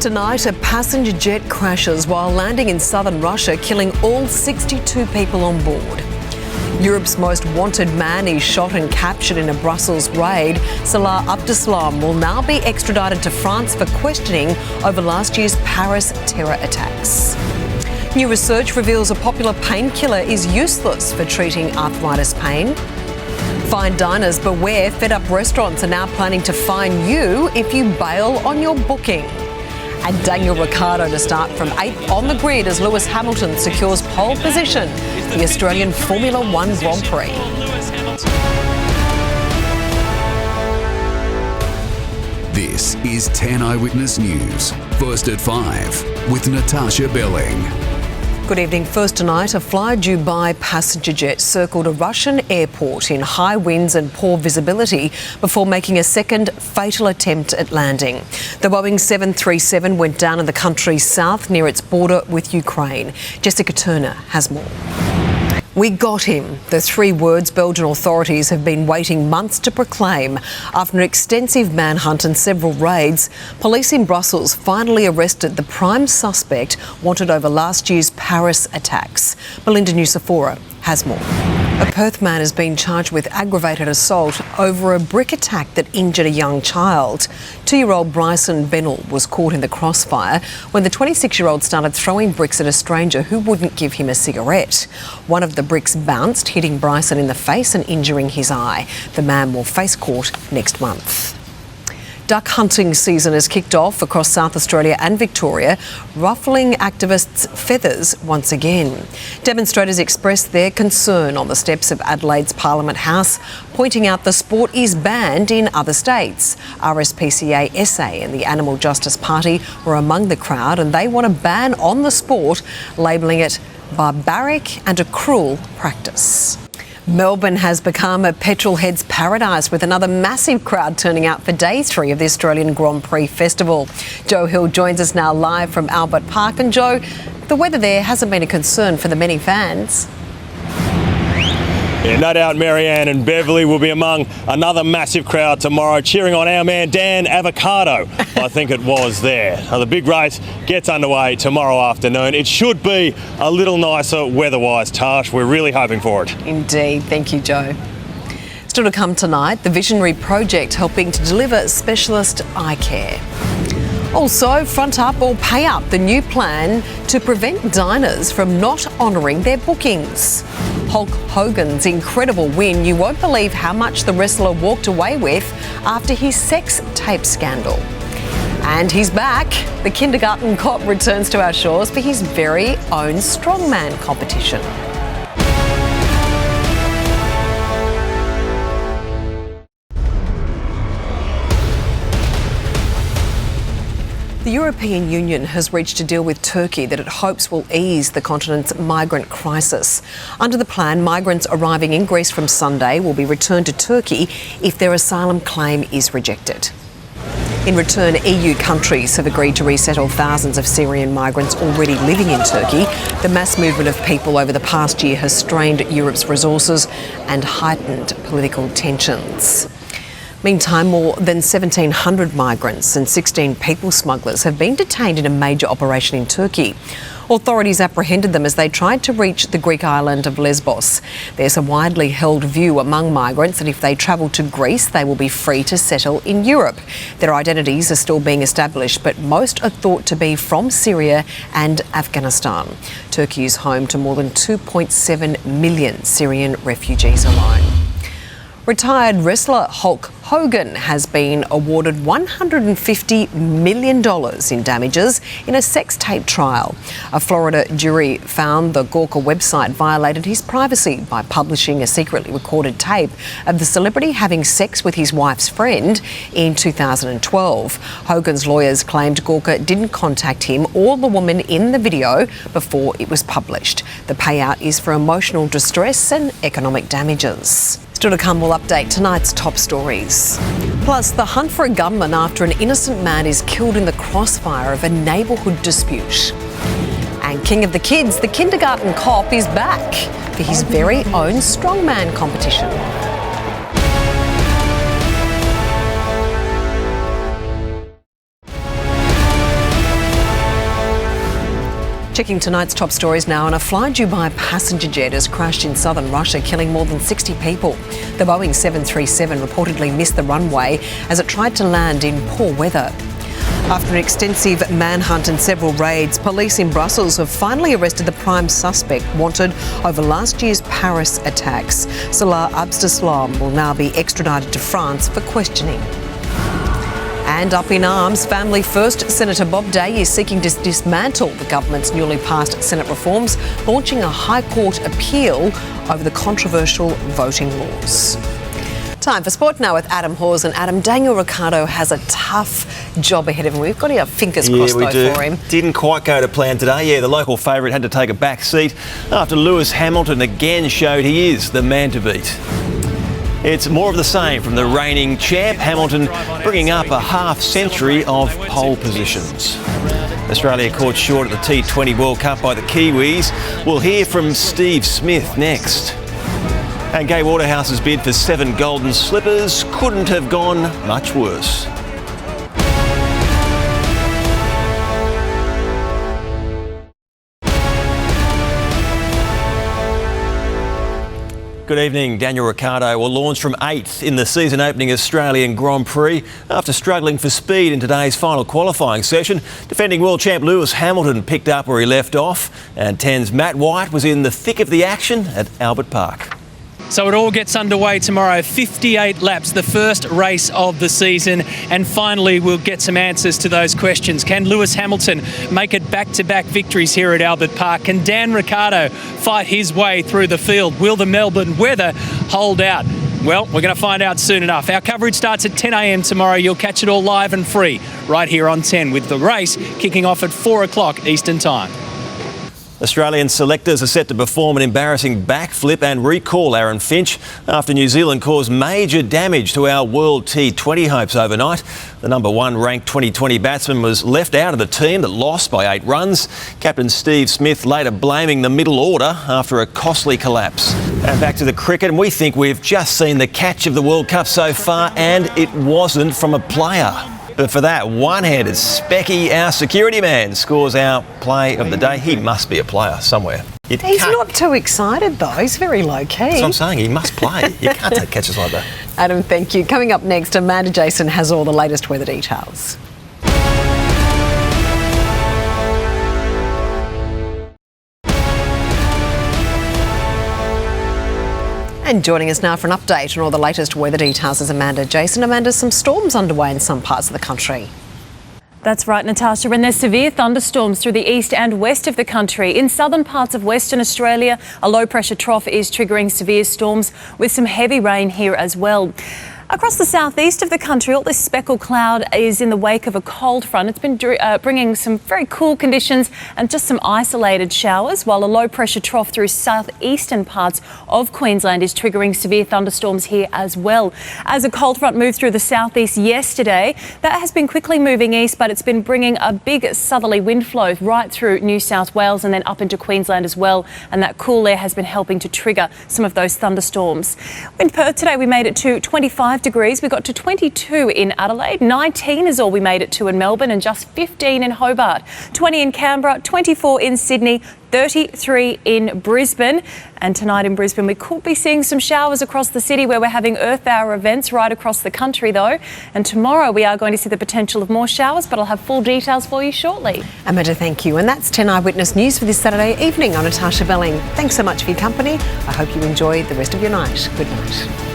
Tonight, a passenger jet crashes while landing in southern Russia, killing all 62 people on board. Europe's most wanted man is shot and captured in a Brussels raid. Salah Abdeslam will now be extradited to France for questioning over last year's Paris terror attacks. New research reveals a popular painkiller is useless for treating arthritis pain. Fine diners beware, fed-up restaurants are now planning to fine you if you bail on your booking. And Daniel Ricciardo to start from 8th on the grid as Lewis Hamilton secures pole position for the Australian Formula One Grand Prix. This is 10 Eyewitness News, first at 5 with Natarsha Belling. Good evening. First tonight, a Fly Dubai passenger jet circled a Russian airport in high winds and poor visibility before making a second fatal attempt at landing. The Boeing 737 went down in the country's south near its border with Ukraine. Jessica Turner has more. We got him. The 3 words Belgian authorities have been waiting months to proclaim. After an extensive manhunt and several raids, police in Brussels finally arrested the prime suspect wanted over last year's Paris attacks. Belinda Nusafora has more. A Perth man has been charged with aggravated assault over a brick attack that injured a young child. 2-year-old Bryson Bennell was caught in the crossfire when the 26-year-old started throwing bricks at a stranger who wouldn't give him a cigarette. One of the bricks bounced, hitting Bryson in the face and injuring his eye. The man will face court next month. Duck hunting season has kicked off across South Australia and Victoria, ruffling activists' feathers once again. Demonstrators expressed their concern on the steps of Adelaide's Parliament House, pointing out the sport is banned in other states. RSPCA SA and the Animal Justice Party were among the crowd, and they want a ban on the sport, labelling it barbaric and a cruel practice. Melbourne has become a petrolhead's paradise with another massive crowd turning out for day 3 of the Australian Grand Prix Festival. Joe Hill joins us now live from Albert Park. And Joe, the weather there hasn't been a concern for the many fans. Yeah, no doubt Marianne and Beverly will be among another massive crowd tomorrow cheering on our man Dan Avocado, I think it was there. Now, the big race gets underway tomorrow afternoon. It should be a little nicer weather-wise, Tash. We're really hoping for it. Indeed. Thank you, Joe. Still to come tonight, the Visionary Project helping to deliver specialist eye care. Also, front up or pay up, the new plan to prevent diners from not honouring their bookings. Hulk Hogan's incredible win. You won't believe how much the wrestler walked away with after his sex tape scandal. And he's back. The kindergarten cop returns to our shores for his very own strongman competition. The European Union has reached a deal with Turkey that it hopes will ease the continent's migrant crisis. Under the plan, migrants arriving in Greece from Sunday will be returned to Turkey if their asylum claim is rejected. In return, EU countries have agreed to resettle thousands of Syrian migrants already living in Turkey. The mass movement of people over the past year has strained Europe's resources and heightened political tensions. Meantime, more than 1,700 migrants and 16 people smugglers have been detained in a major operation in Turkey. Authorities apprehended them as they tried to reach the Greek island of Lesbos. There's a widely held view among migrants that if they travel to Greece, they will be free to settle in Europe. Their identities are still being established, but most are thought to be from Syria and Afghanistan. Turkey is home to more than 2.7 million Syrian refugees alone. Retired wrestler Hulk Hogan has been awarded $150 million in damages in a sex tape trial. A Florida jury found the Gawker website violated his privacy by publishing a secretly recorded tape of the celebrity having sex with his wife's friend in 2012. Hogan's lawyers claimed Gawker didn't contact him or the woman in the video before it was published. The payout is for emotional distress and economic damages. Still to come, we'll update tonight's top stories. Plus, the hunt for a gunman after an innocent man is killed in the crossfire of a neighbourhood dispute. And King of the Kids, the kindergarten cop, is back for his very own strongman competition. Checking tonight's top stories now, and a fly Dubai passenger jet has crashed in southern Russia, killing more than 60 people. The Boeing 737 reportedly missed the runway as it tried to land in poor weather. After an extensive manhunt and several raids, police in Brussels have finally arrested the prime suspect wanted over last year's Paris attacks. Salah Abdeslam will now be extradited to France for questioning. And up in arms, Family First Senator Bob Day is seeking to dismantle the government's newly passed Senate reforms, launching a High Court appeal over the controversial voting laws. Time for sport now with Adam Hawes. And Adam, Daniel Ricciardo has a tough job ahead of him. We've got our fingers crossed for him. Didn't quite go to plan today. The local favourite had to take a back seat after Lewis Hamilton again showed he is the man to beat. It's more of the same from the reigning champ, Hamilton bringing up a half-century of pole positions. Australia caught short at the T20 World Cup by the Kiwis. We'll hear from Steve Smith next. And Gay Waterhouse's bid for 7 golden slippers couldn't have gone much worse. Good evening. Daniel Ricciardo will launch from 8th in the season-opening Australian Grand Prix after struggling for speed in today's final qualifying session. Defending world champ Lewis Hamilton picked up where he left off, and 10's Matt White was in the thick of the action at Albert Park. So it all gets underway tomorrow, 58 laps, the first race of the season, and finally we'll get some answers to those questions. Can Lewis Hamilton make it back-to-back victories here at Albert Park? Can Dan Ricciardo fight his way through the field? Will the Melbourne weather hold out? Well, we're going to find out soon enough. Our coverage starts at 10 a.m. tomorrow. You'll catch it all live and free right here on 10, with the race kicking off at 4 o'clock Eastern Time. Australian selectors are set to perform an embarrassing backflip and recall Aaron Finch after New Zealand caused major damage to our World T20 hopes overnight. The number 1 ranked 2020 batsman was left out of the team that lost by 8 runs. Captain Steve Smith later blaming the middle order after a costly collapse. And back to the cricket, and we think we've just seen the catch of the World Cup so far, and it wasn't from a player. But for that one-handed Specky, our security man, scores our play of the day. He must be a player somewhere. He's not too excited though. He's very low-key. That's what I'm saying. He must play. You can't take catches like that. Adam, thank you. Coming up next, Amanda Jason has all the latest weather details. And joining us now for an update on all the latest weather details is Amanda Jason. Amanda, some storms underway in some parts of the country. That's right, Natasha, and there's severe thunderstorms through the east and west of the country. In southern parts of Western Australia, a low-pressure trough is triggering severe storms with some heavy rain here as well. Across the southeast of the country, all this speckled cloud is in the wake of a cold front. It's been bringing some very cool conditions and just some isolated showers, while a low-pressure trough through southeastern parts of Queensland is triggering severe thunderstorms here as well. As a cold front moved through the southeast yesterday, that has been quickly moving east, but it's been bringing a big southerly wind flow right through New South Wales and then up into Queensland as well, and that cool air has been helping to trigger some of those thunderstorms. In Perth today, we made it to 25 degrees. We got to 22 in Adelaide, 19 is all we made it to in Melbourne, and just 15 in Hobart, 20 in Canberra, 24 in Sydney, 33 in Brisbane. And tonight in Brisbane, we could be seeing some showers across the city, where we're having Earth Hour events right across the country though. And tomorrow we are going to see the potential of more showers, but I'll have full details for you shortly. Amanda, thank you. And that's 10 Eyewitness News for this Saturday evening. I'm Natarsha Belling. Thanks so much for your company. I hope you enjoy the rest of your night. Good night.